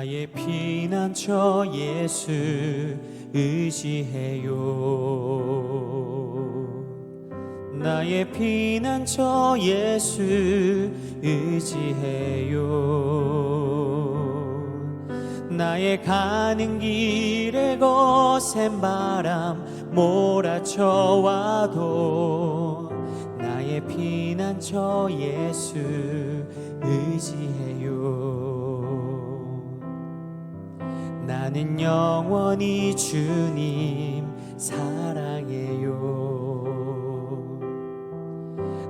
나의 피난처 예수 의지해요. 나의 피난처 예수 의지해요. 나의 가는 길에 거센 바람 몰아쳐와도 나의 피난처 예수 의지해요. 나는 영원히 주님 사랑해요.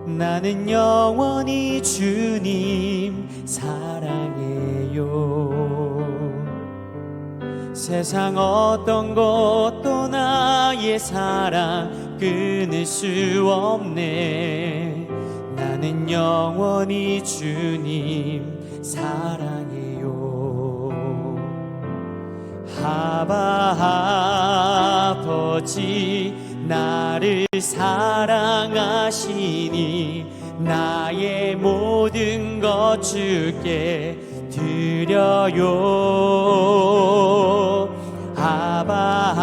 나는 영원히 주님 사랑해요. 세상 어떤 것도 나의 사랑 끊을 수 없네. 나는 영원히 주님 사랑해요. 아바 아버지 나를 사랑하시니 나의 모든 것 주께 드려요. 아바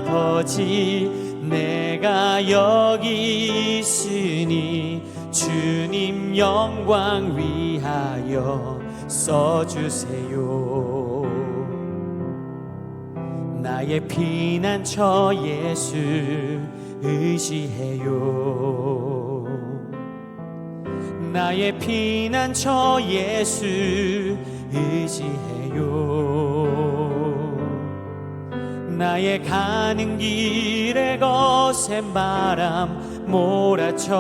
아버지 내가 여기 있으니 주님 영광 위하여 써주세요. 나의 피난처 예수 의지해요. 나의 피난처 예수 의지해요. 나의 가는 길에 거센 바람 몰아쳐와도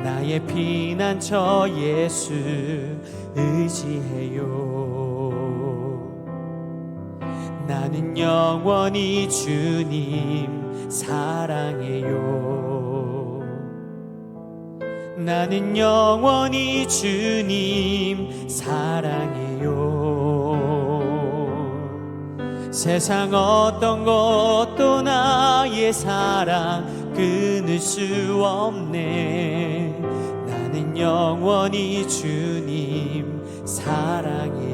나의 피난처 예수 의지해요. 나는 영원히 주님 사랑해요. 나는 영원히 주님 사랑해요. 세상 어떤 것도 나의 사랑 끊을 수 없네. 나는 영원히 주님 사랑해요.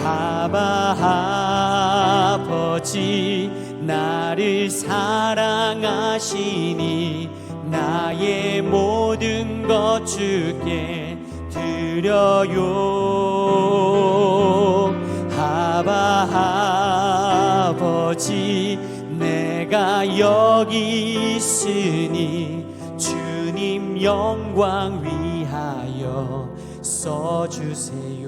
아바 아버지 나를 사랑하시니 나의 모든 것 주께 드려요. 아바 아버지 내가 여기 있으니 주님 영광 위하여 써주세요.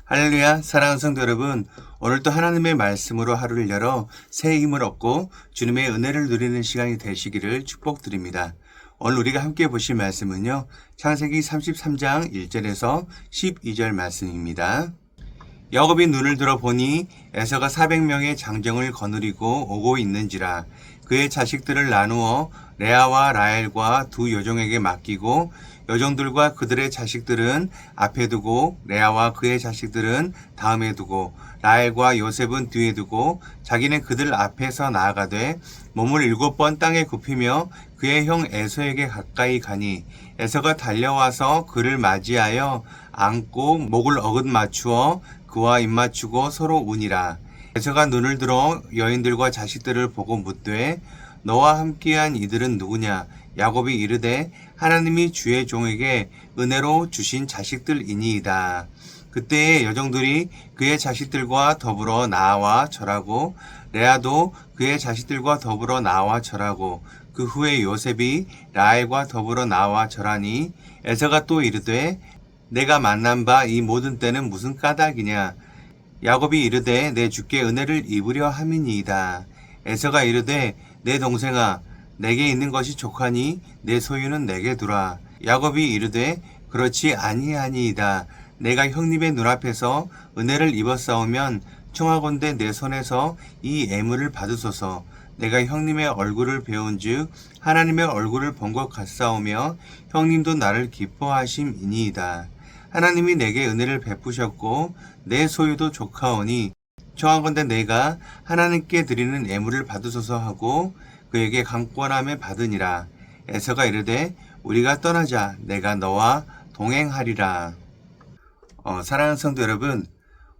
할렐루야. 사랑하는 성도 여러분, 오늘도 하나님의 말씀으로 하루를 열어 새 힘을 얻고 주님의 은혜를 누리는 시간이 되시기를 축복드립니다. 오늘 우리가 함께 보실 말씀은요, 창세기 33장 1절에서 12절 말씀입니다. 야곱이 눈을 들어 보니 에서가 400명의 장정을 거느리고 오고 있는지라. 그의 자식들을 나누어 레아와 라헬과 두 여종에게 맡기고 여종들과 그들의 자식들은 앞에 두고 레아와 그의 자식들은 다음에 두고 라헬과 요셉은 뒤에 두고 자기는 그들 앞에서 나아가되 몸을 7번 땅에 굽히며 그의 형 에서에게 가까이 가니 에서가 달려와서 그를 맞이하여 안고 목을 어긋맞추어 그와 입맞추고 서로 우니라. 에서가 눈을 들어 여인들과 자식들을 보고 묻되 너와 함께한 이들은 누구냐? 야곱이 이르되 하나님이 주의 종에게 은혜로 주신 자식들이니이다. 그때에 여종들이 그의 자식들과 더불어 나와 절하고 레아도 그의 자식들과 더불어 나와 절하고 그 후에 요셉이 라헬과 더불어 나와 절하니 에서가 또 이르되 내가 만난 바 이 모든 때는 무슨 까닭이냐? 야곱이 이르되 내 주께 은혜를 입으려 함이니이다. 에서가 이르되 내 동생아 내게 있는 것이 족하니 내 소유는 내게 두라. 야곱이 이르되 그렇지 아니하니이다. 내가 형님의 눈앞에서 은혜를 입었사오면 청하건대 내 손에서 이 애물을 받으소서. 내가 형님의 얼굴을 배운즉 하나님의 얼굴을 본 것 같사오며 형님도 나를 기뻐하심이니이다. 하나님이 내게 은혜를 베푸셨고 내 소유도 족하오니 청하건대 내가 하나님께 드리는 예물을 받으소서 하고 그에게 강권함에 받으니라. 에서가 이르되 우리가 떠나자 내가 너와 동행하리라. 사랑하는 성도 여러분,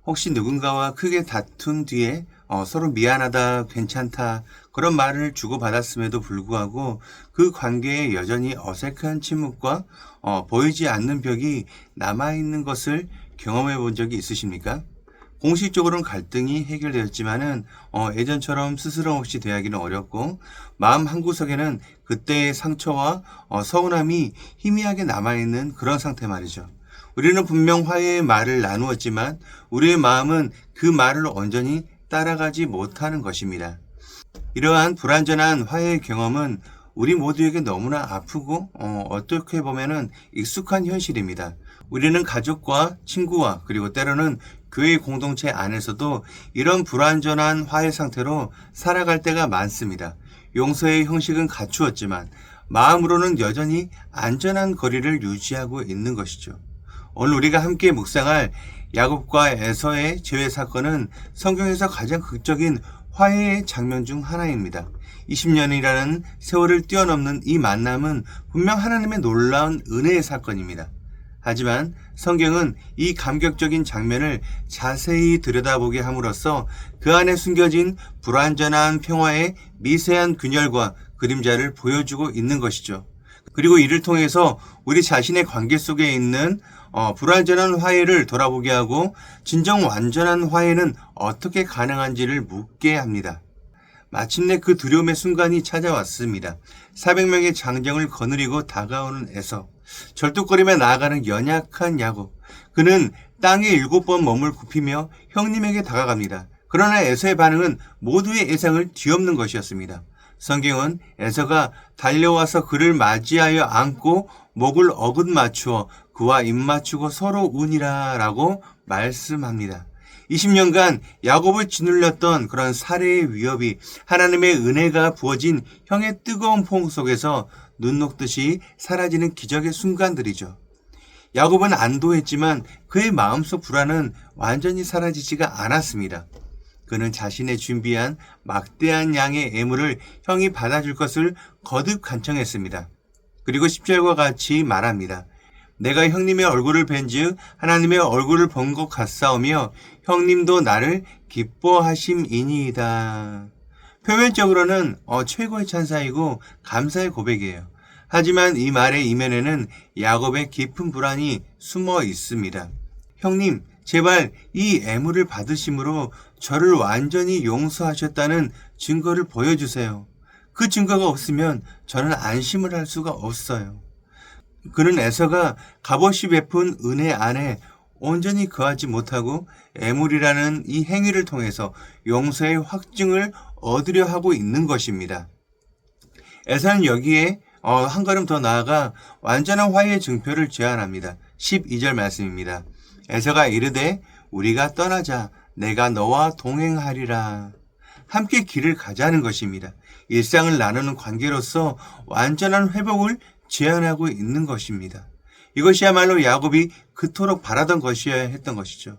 혹시 누군가와 크게 다툰 뒤에 서로 미안하다, 괜찮다 그런 말을 주고받았음에도 불구하고 그 관계에 여전히 어색한 침묵과 보이지 않는 벽이 남아있는 것을 경험해 본 적이 있으십니까? 공식적으로는 갈등이 해결되었지만은 예전처럼 스스럼 없이 대하기는 어렵고 마음 한구석에는 그때의 상처와 서운함이 희미하게 남아있는 그런 상태 말이죠. 우리는 분명 화해의 말을 나누었지만 우리의 마음은 그 말을 온전히 따라가지 못하는 것입니다. 이러한 불완전한 화해의 경험은 우리 모두에게 너무나 아프고 어떻게 보면은 익숙한 현실입니다. 우리는 가족과 친구와 그리고 때로는 교회 공동체 안에서도 이런 불완전한 화해 상태로 살아갈 때가 많습니다. 용서의 형식은 갖추었지만 마음으로는 여전히 안전한 거리를 유지하고 있는 것이죠. 오늘 우리가 함께 묵상할 야곱과 에서의 재회 사건은 성경에서 가장 극적인 화해의 장면 중 하나입니다. 20년이라는 세월을 뛰어넘는 이 만남은 분명 하나님의 놀라운 은혜의 사건입니다. 하지만 성경은 이 감격적인 장면을 자세히 들여다보게 함으로써 그 안에 숨겨진 불완전한 평화의 미세한 균열과 그림자를 보여주고 있는 것이죠. 그리고 이를 통해서 우리 자신의 관계 속에 있는 불완전한 화해를 돌아보게 하고 진정 완전한 화해는 어떻게 가능한지를 묻게 합니다. 마침내 그 두려움의 순간이 찾아왔습니다. 400명의 장정을 거느리고 다가오는 에서, 절뚝거리며 나아가는 연약한 야곱. 그는 땅에 7번 몸을 굽히며 형님에게 다가갑니다. 그러나 에서의 반응은 모두의 예상을 뒤엎는 것이었습니다. 성경은 에서가 달려와서 그를 맞이하여 안고 목을 어긋맞추어 그와 입맞추고 서로 우니라 라고 말씀합니다. 20년간 야곱을 짓눌렸던 그런 살해의 위협이 하나님의 은혜가 부어진 형의 뜨거운 포옹 속에서 눈 녹듯이 사라지는 기적의 순간들이죠. 야곱은 안도했지만 그의 마음속 불안은 완전히 사라지지가 않았습니다. 그는 자신의 준비한 막대한 양의 예물을 형이 받아줄 것을 거듭 간청했습니다. 그리고 10절과 같이 말합니다. 내가 형님의 얼굴을 뵌즉 하나님의 얼굴을 본 것 같사오며 형님도 나를 기뻐하심이니이다. 표면적으로는 최고의 찬사이고 감사의 고백이에요. 하지만 이 말의 이면에는 야곱의 깊은 불안이 숨어 있습니다. 형님, 제발 이 애물을 받으심으로 저를 완전히 용서하셨다는 증거를 보여주세요. 그 증거가 없으면 저는 안심을 할 수가 없어요. 그는 에서가 값없이 베푼 은혜 안에 온전히 거하지 못하고 애물이라는 이 행위를 통해서 용서의 확증을 얻으려 하고 있는 것입니다. 에서는 여기에 한 걸음 더 나아가 완전한 화해의 증표를 제안합니다. 12절 말씀입니다. 에서가 이르되 우리가 떠나자 내가 너와 동행하리라. 함께 길을 가자는 것입니다. 일상을 나누는 관계로서 완전한 회복을 제안하고 있는 것입니다. 이것이야말로 야곱이 그토록 바라던 것이어야 했던 것이죠.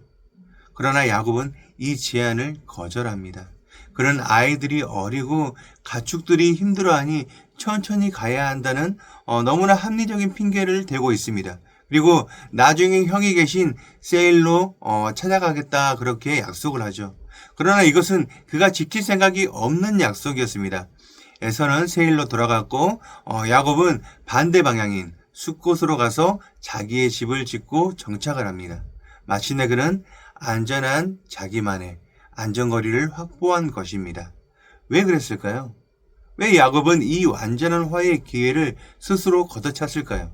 그러나 야곱은 이 제안을 거절합니다. 그는 아이들이 어리고 가축들이 힘들어하니 천천히 가야 한다는 너무나 합리적인 핑계를 대고 있습니다. 그리고 나중에 형이 계신 세일로 찾아가겠다 그렇게 약속을 하죠. 그러나 이것은 그가 지킬 생각이 없는 약속이었습니다. 에서는 세일로 돌아갔고 야곱은 반대 방향인 숫곳으로 가서 자기의 집을 짓고 정착을 합니다. 마침내 그는 안전한 자기만의 안전거리를 확보한 것입니다. 왜 그랬을까요? 왜 야곱은 이 완전한 화해의 기회를 스스로 걷어찼을까요?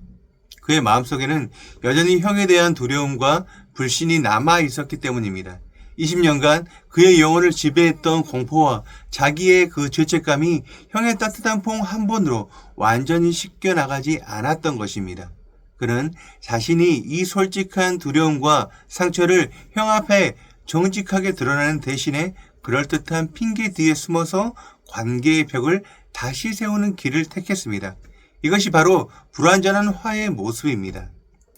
그의 마음속에는 여전히 형에 대한 두려움과 불신이 남아 있었기 때문입니다. 20년간 그의 영혼을 지배했던 공포와 자기의 그 죄책감이 형의 따뜻한 포옹 한 번으로 완전히 씻겨나가지 않았던 것입니다. 그는 자신이 이 솔직한 두려움과 상처를 형 앞에 정직하게 드러나는 대신에 그럴듯한 핑계 뒤에 숨어서 관계의 벽을 다시 세우는 길을 택했습니다. 이것이 바로 불완전한 화해의 모습입니다.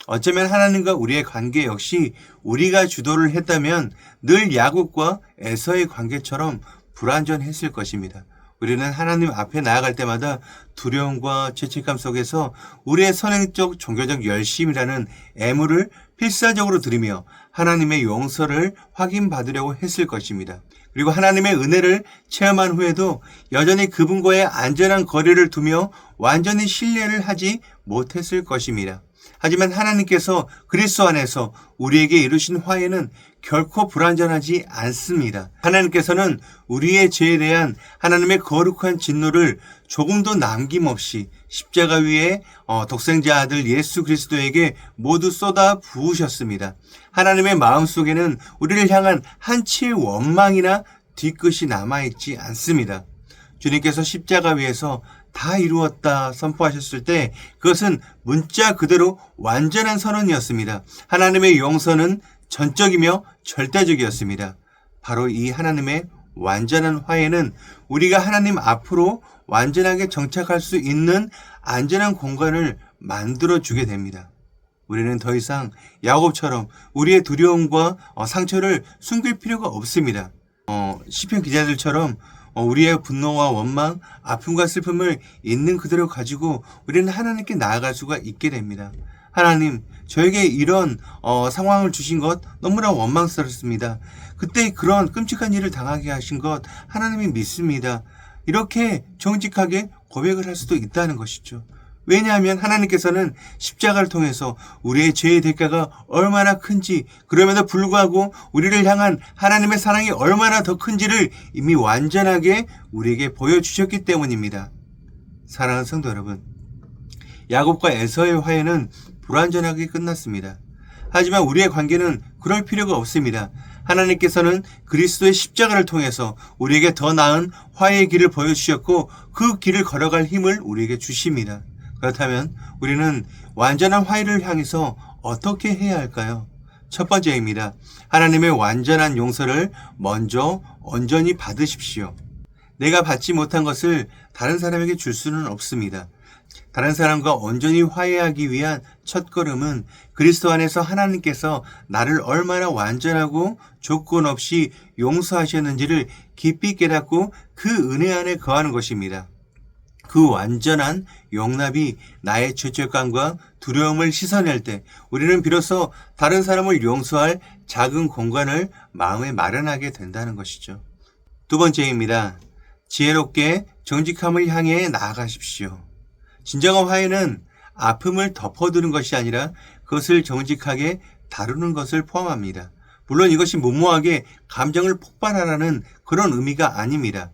어쩌면 하나님과 우리의 관계 역시 우리가 주도를 했다면 늘 야곱과 에서의 관계처럼 불완전했을 것입니다. 우리는 하나님 앞에 나아갈 때마다 두려움과 죄책감 속에서 우리의 선행적 종교적 열심이라는 애물을 필사적으로 들이며 하나님의 용서를 확인받으려고 했을 것입니다. 그리고 하나님의 은혜를 체험한 후에도 여전히 그분과의 안전한 거리를 두며 완전히 신뢰를 하지 못했을 것입니다. 하지만 하나님께서 그리스도 안에서 우리에게 이루신 화해는 결코 불완전하지 않습니다. 하나님께서는 우리의 죄에 대한 하나님의 거룩한 진노를 조금도 남김없이 십자가 위에 독생자 아들 예수 그리스도에게 모두 쏟아 부으셨습니다. 하나님의 마음속에는 우리를 향한 한치의 원망이나 뒤끝이 남아있지 않습니다. 주님께서 십자가 위에서 다 이루었다 선포하셨을 때 그것은 문자 그대로 완전한 선언이었습니다. 하나님의 용서는 전적이며 절대적이었습니다. 바로 이 하나님의 완전한 화해는 우리가 하나님 앞으로 완전하게 정착할 수 있는 안전한 공간을 만들어주게 됩니다. 우리는 더 이상 야곱처럼 우리의 두려움과 상처를 숨길 필요가 없습니다. 시편 기자들처럼 우리의 분노와 원망, 아픔과 슬픔을 있는 그대로 가지고 우리는 하나님께 나아갈 수가 있게 됩니다. 하나님, 저에게 이런 상황을 주신 것 너무나 원망스럽습니다. 그때 그런 끔찍한 일을 당하게 하신 것 하나님이 믿습니다. 이렇게 정직하게 고백을 할 수도 있다는 것이죠. 왜냐하면 하나님께서는 십자가를 통해서 우리의 죄의 대가가 얼마나 큰지, 그럼에도 불구하고 우리를 향한 하나님의 사랑이 얼마나 더 큰지를 이미 완전하게 우리에게 보여주셨기 때문입니다. 사랑하는 성도 여러분, 야곱과 에서의 화해는 불완전하게 끝났습니다. 하지만 우리의 관계는 그럴 필요가 없습니다. 하나님께서는 그리스도의 십자가를 통해서 우리에게 더 나은 화해의 길을 보여주셨고 그 길을 걸어갈 힘을 우리에게 주십니다. 그렇다면 우리는 완전한 화해를 향해서 어떻게 해야 할까요? 첫 번째입니다. 하나님의 완전한 용서를 먼저 온전히 받으십시오. 내가 받지 못한 것을 다른 사람에게 줄 수는 없습니다. 다른 사람과 온전히 화해하기 위한 첫걸음은 그리스도 안에서 하나님께서 나를 얼마나 완전하고 조건 없이 용서하셨는지를 깊이 깨닫고 그 은혜 안에 거하는 것입니다. 그 완전한 용납이 나의 죄책감과 두려움을 씻어낼 때 우리는 비로소 다른 사람을 용서할 작은 공간을 마음에 마련하게 된다는 것이죠. 두 번째입니다. 지혜롭게 정직함을 향해 나아가십시오. 진정한 화해는 아픔을 덮어두는 것이 아니라 그것을 정직하게 다루는 것을 포함합니다. 물론 이것이 무모하게 감정을 폭발하라는 그런 의미가 아닙니다.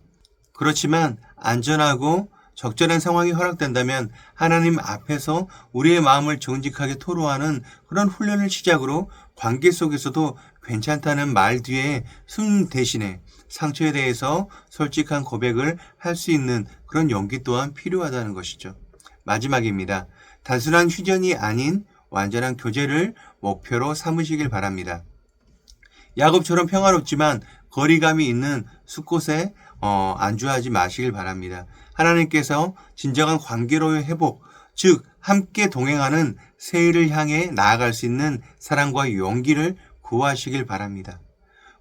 그렇지만 안전하고 적절한 상황이 허락된다면 하나님 앞에서 우리의 마음을 정직하게 토로하는 그런 훈련을 시작으로 관계 속에서도 괜찮다는 말 뒤에 숨 대신에 상처에 대해서 솔직한 고백을 할 수 있는 그런 용기 또한 필요하다는 것이죠. 마지막입니다. 단순한 휴전이 아닌 완전한 교제를 목표로 삼으시길 바랍니다. 야곱처럼 평화롭지만 거리감이 있는 숲곳에 안주하지 마시길 바랍니다. 하나님께서 진정한 관계로의 회복, 즉 함께 동행하는 세일을 향해 나아갈 수 있는 사랑과 용기를 구하시길 바랍니다.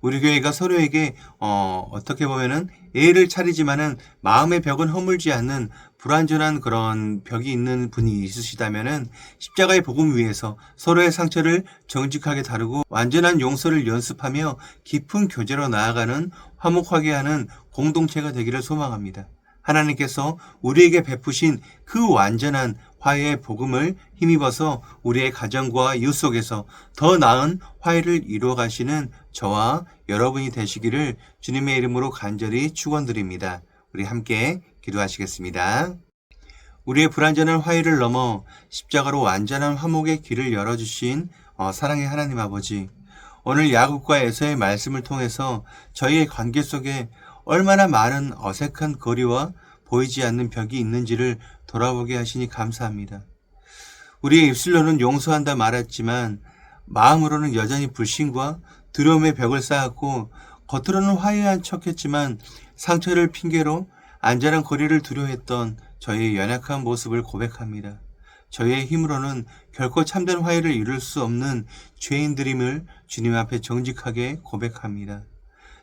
우리 교회가 서로에게 어떻게 보면은 예의를 차리지만은 마음의 벽은 허물지 않는 불완전한 그런 벽이 있는 분이 있으시다면은 십자가의 복음 위에서 서로의 상처를 정직하게 다루고 완전한 용서를 연습하며 깊은 교제로 나아가는 화목하게 하는 공동체가 되기를 소망합니다. 하나님께서 우리에게 베푸신 그 완전한 화해의 복음을 힘입어서 우리의 가정과 이웃 속에서 더 나은 화해를 이루어 가시는 저와 여러분이 되시기를 주님의 이름으로 간절히 축원드립니다. 우리 함께 기도하시겠습니다. 우리의 불완전한 화해를 넘어 십자가로 완전한 화목의 길을 열어주신 사랑의 하나님 아버지, 오늘 야곱과 에서의 말씀을 통해서 저희의 관계 속에 얼마나 많은 어색한 거리와 보이지 않는 벽이 있는지를 돌아보게 하시니 감사합니다. 우리의 입술로는 용서한다 말했지만 마음으로는 여전히 불신과 두려움의 벽을 쌓았고 겉으로는 화해한 척했지만 상처를 핑계로 안전한 거리를 두려워했던 저희의 연약한 모습을 고백합니다. 저희의 힘으로는 결코 참된 화해를 이룰 수 없는 죄인들임을 주님 앞에 정직하게 고백합니다.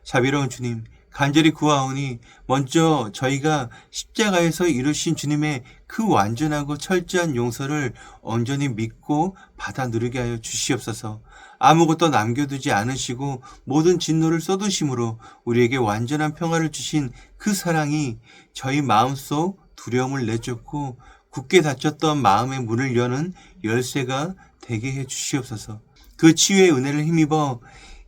자비로운 주님, 간절히 구하오니 먼저 저희가 십자가에서 이루신 주님의 그 완전하고 철저한 용서를 온전히 믿고 받아 누리게 하여 주시옵소서. 아무것도 남겨두지 않으시고 모든 진노를 쏟으심으로 우리에게 완전한 평화를 주신 그 사랑이 저희 마음속 두려움을 내쫓고 굳게 닫혔던 마음의 문을 여는 열쇠가 되게 해 주시옵소서. 그 치유의 은혜를 힘입어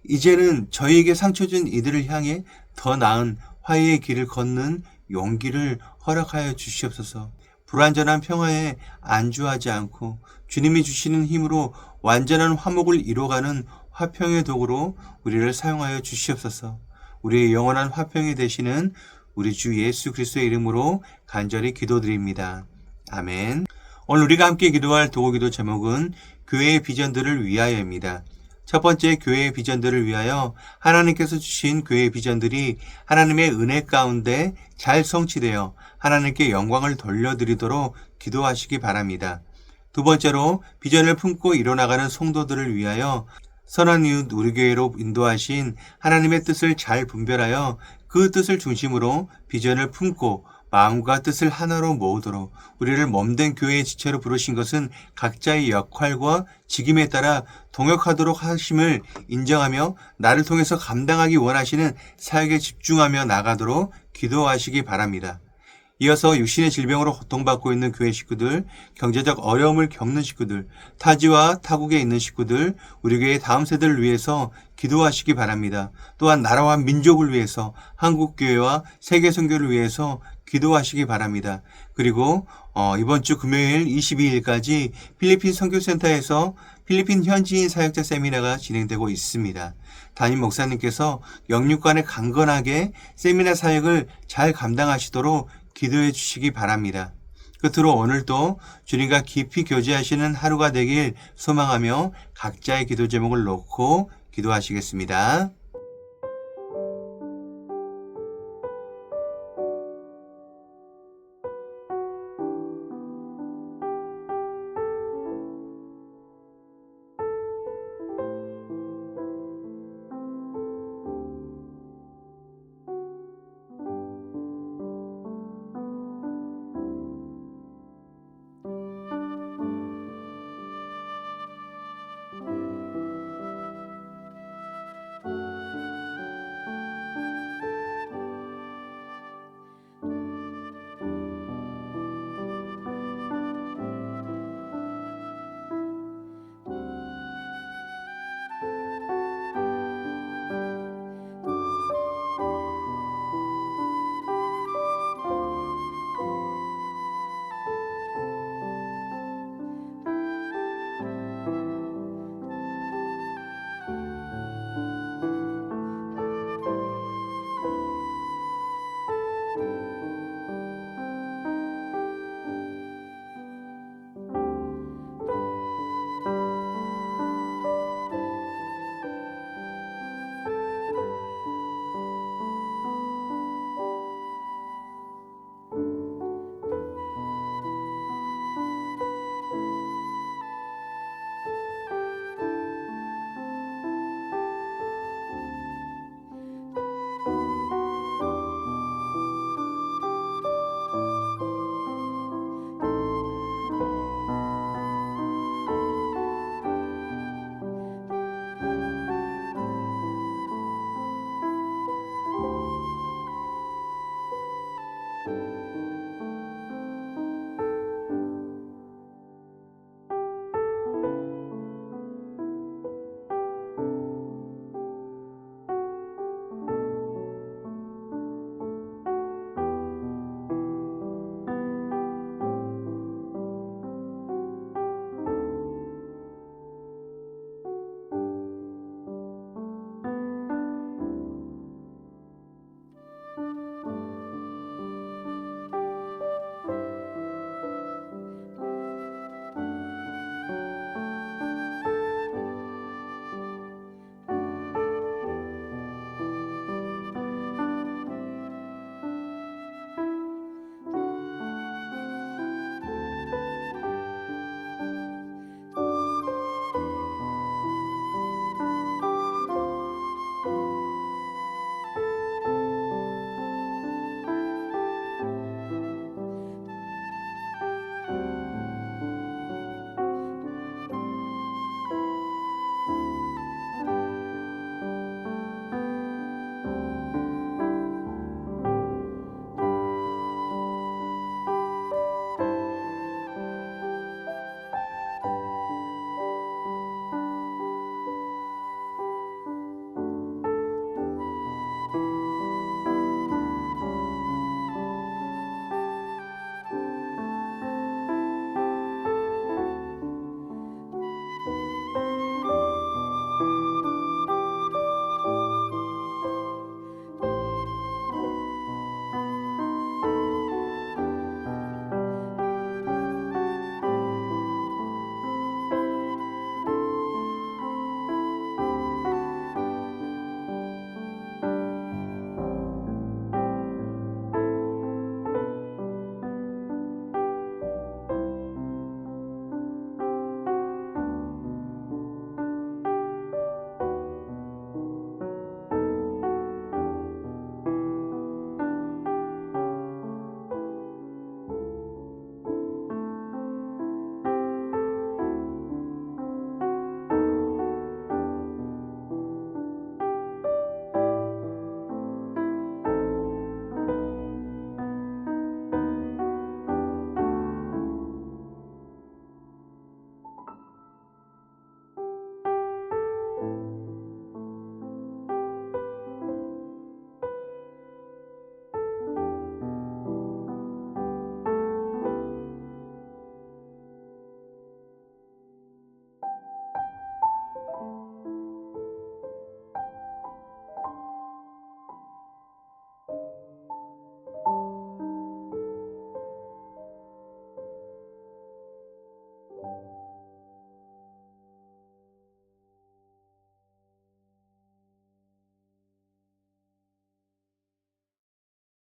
이제는 저희에게 상처 준 이들을 향해 더 나은 화해의 길을 걷는 용기를 허락하여 주시옵소서. 불완전한 평화에 안주하지 않고 주님이 주시는 힘으로 완전한 화목을 이뤄가는 화평의 도구로 우리를 사용하여 주시옵소서. 우리의 영원한 화평이 되시는 우리 주 예수 그리스도의 이름으로 간절히 기도드립니다. 아멘. 오늘 우리가 함께 기도할 도구기도 제목은 교회의 비전들을 위하여입니다. 첫 번째, 교회의 비전들을 위하여 하나님께서 주신 교회의 비전들이 하나님의 은혜 가운데 잘 성취되어 하나님께 영광을 돌려드리도록 기도하시기 바랍니다. 두 번째로, 비전을 품고 이뤄나가는 성도들을 위하여 선한 이웃 우리 교회로 인도하신 하나님의 뜻을 잘 분별하여 그 뜻을 중심으로 비전을 품고 마음과 뜻을 하나로 모으도록 우리를 몸된 교회의 지체로 부르신 것은 각자의 역할과 직임에 따라 동역하도록 하심을 인정하며 나를 통해서 감당하기 원하시는 사역에 집중하며 나가도록 기도하시기 바랍니다. 이어서 육신의 질병으로 고통받고 있는 교회 식구들, 경제적 어려움을 겪는 식구들, 타지와 타국에 있는 식구들, 우리 교회 다음 세대를 위해서 기도하시기 바랍니다. 또한 나라와 민족을 위해서, 한국교회와 세계선교를 위해서 기도하시기 바랍니다. 그리고 이번 주 금요일 22일까지 필리핀 선교센터에서 필리핀 현지인 사역자 세미나가 진행되고 있습니다. 담임 목사님께서 영육간에 강건하게 세미나 사역을 잘 감당하시도록 기도해 주시기 바랍니다. 끝으로 오늘도 주님과 깊이 교제하시는 하루가 되길 소망하며 각자의 기도 제목을 놓고 기도하시겠습니다.